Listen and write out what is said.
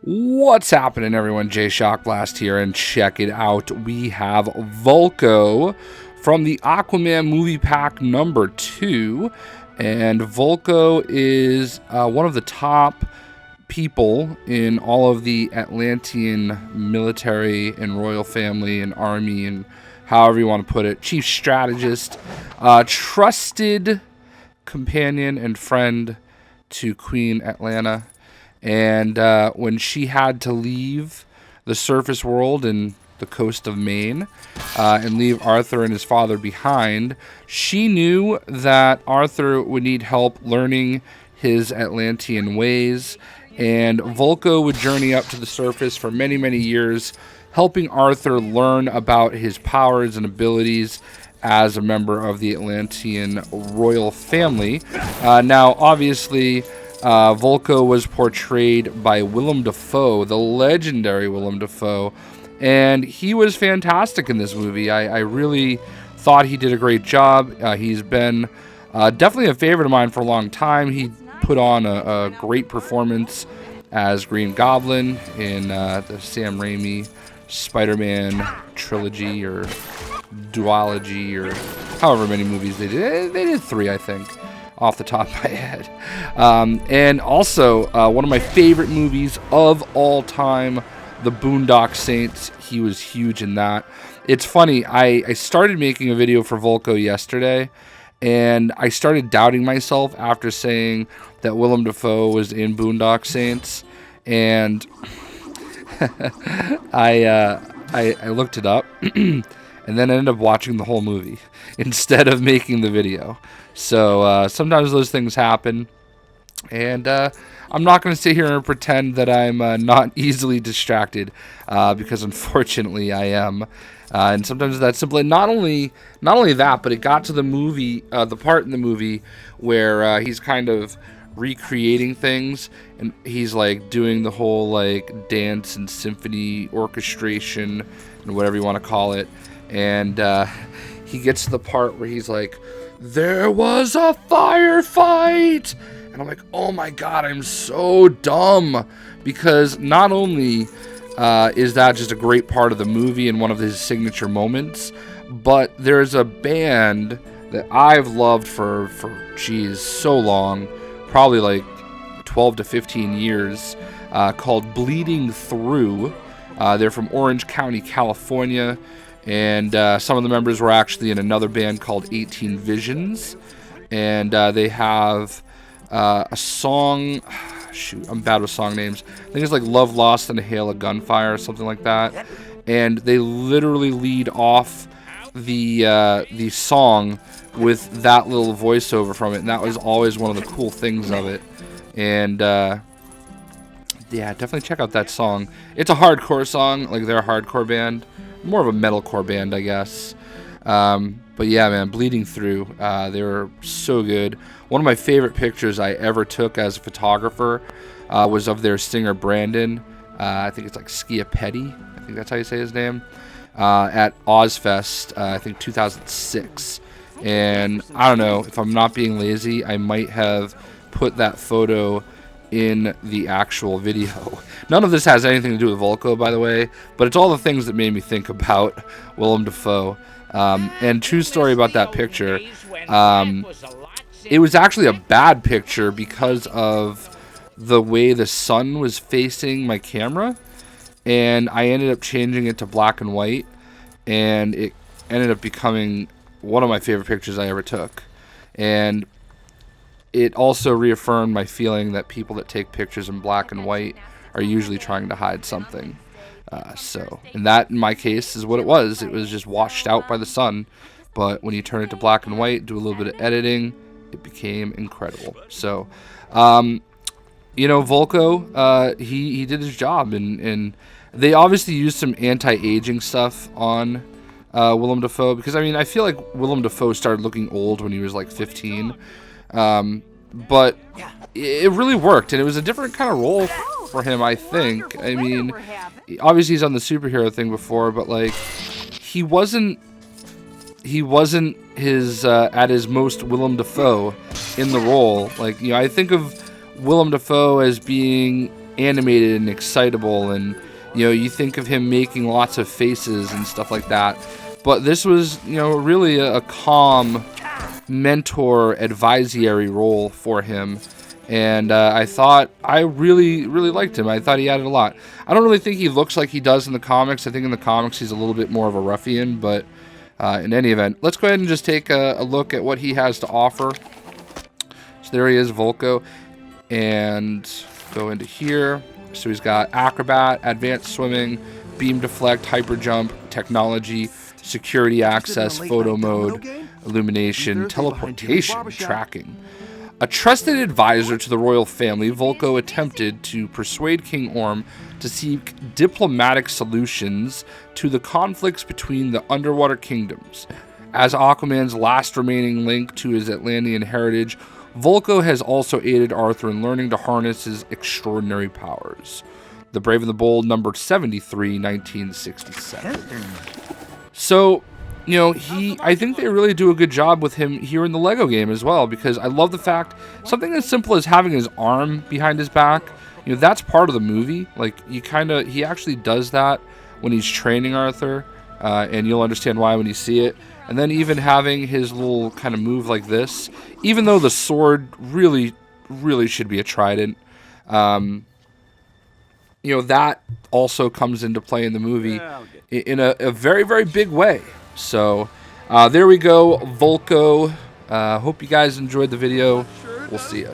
What's happening, everyone? JayShockblast here, and check it out. We have Vulko from the Aquaman movie pack number 2, and Vulko is one of the top people in all of the Atlantean military and royal family and army, and however you want to put it. Chief strategist, trusted companion and friend to Queen Atlanta. And when she had to leave the surface world and the coast of Maine and leave Arthur and his father behind, she knew that Arthur would need help learning his Atlantean ways. And Vulko would journey up to the surface for many, many years, helping Arthur learn about his powers and abilities as a member of the Atlantean royal family. Now, obviously, Vulko was portrayed by Willem Dafoe, the legendary Willem Dafoe, and he was fantastic in this movie. I really thought he did a great job. He's been definitely a favorite of mine for a long time. He put on a great performance as Green Goblin in the Sam Raimi Spider-Man trilogy or duology, or however many movies they did. They did 3, I think, off the top of my head. And also, one of my favorite movies of all time, the Boondock Saints. He was huge in that. It's funny, I started making a video for Vulko yesterday, and I started doubting myself after saying that Willem Dafoe was in Boondock Saints, and I looked it up, and then ended up watching the whole movie instead of making the video. So sometimes those things happen, and I'm not going to sit here and pretend that I'm not easily distracted, because unfortunately I am. And sometimes that's simply not only that, but it got to the movie, the part in the movie where he's kind of recreating things, and he's like doing the whole like dance and symphony orchestration and whatever you want to call it, and he gets to the part where he's like, "There was a firefight," and I'm like, oh my god, I'm so dumb, because not only is that just a great part of the movie and one of his signature moments, but there's a band that I've loved for geez, so long, probably like 12 to 15 years, called Bleeding Through. They're from Orange County, California, and some of the members were actually in another band called 18 Visions, and they have a song, shoot, I'm bad with song names, I think it's like Love Lost in a Hail of Gunfire or something like that, and they literally lead off the song with that little voiceover from it, and that was always one of the cool things of it. And yeah, definitely check out that song. It's a hardcore song, like they're a hardcore band, more of a metalcore band, I guess. But yeah, man, Bleeding Through, they were so good. One of my favorite pictures I ever took as a photographer was of their singer Brandon. I think it's like Schiapetti, I think that's how you say his name, at Ozfest, I think 2006. And I don't know, if I'm not being lazy, I might have put that photo in the actual video. None of this has anything to do with Vulko, by the way, but it's all the things that made me think about Willem Dafoe. And true story about that picture, it was actually a bad picture because of the way the sun was facing my camera, and I ended up changing it to black and white, and it ended up becoming one of my favorite pictures I ever took. And it also reaffirmed my feeling that people that take pictures in black and white are usually trying to hide something. And that, in my case, is what it was. It was just washed out by the sun. But when you turn it to black and white, do a little bit of editing, it became incredible. So, Vulko, he did his job. And they obviously used some anti-aging stuff on Willem Dafoe. Because, I mean, I feel like Willem Dafoe started looking old when he was like 15. But it really worked, and it was a different kind of role for him, I think. I mean, obviously he's on the superhero thing before, but like he wasn't his at his most Willem Dafoe in the role. Like, I think of Willem Dafoe as being animated and excitable, and you think of him making lots of faces and stuff like that. But this was, really a calm mentor advisory role for him. And I really liked him. I thought he added a lot. I don't really think he looks like he does in the comics. I think in the comics he's a little bit more of a ruffian. But in any event, let's go ahead and just take a look at what he has to offer. So there he is, Vulko. And go into here. So he's got acrobat, advanced swimming, beam deflect, hyper jump, technology, security access, photo mode, illumination, teleportation, tracking. A trusted advisor to the royal family, Vulko attempted to persuade King Orm to seek diplomatic solutions to the conflicts between the underwater kingdoms. As Aquaman's last remaining link to his Atlantean heritage, Vulko has also aided Arthur in learning to harness his extraordinary powers. The Brave and the Bold, number 73, 1967. So, I think they really do a good job with him here in the Lego game as well, because I love the fact, something as simple as having his arm behind his back, that's part of the movie. Like, he actually does that when he's training Arthur, and you'll understand why when you see it. And then even having his little kind of move like this, even though the sword really should be a trident, that also comes into play in the movie in a very big way. So there we go, Vulko. Hope you guys enjoyed the video. We'll see ya.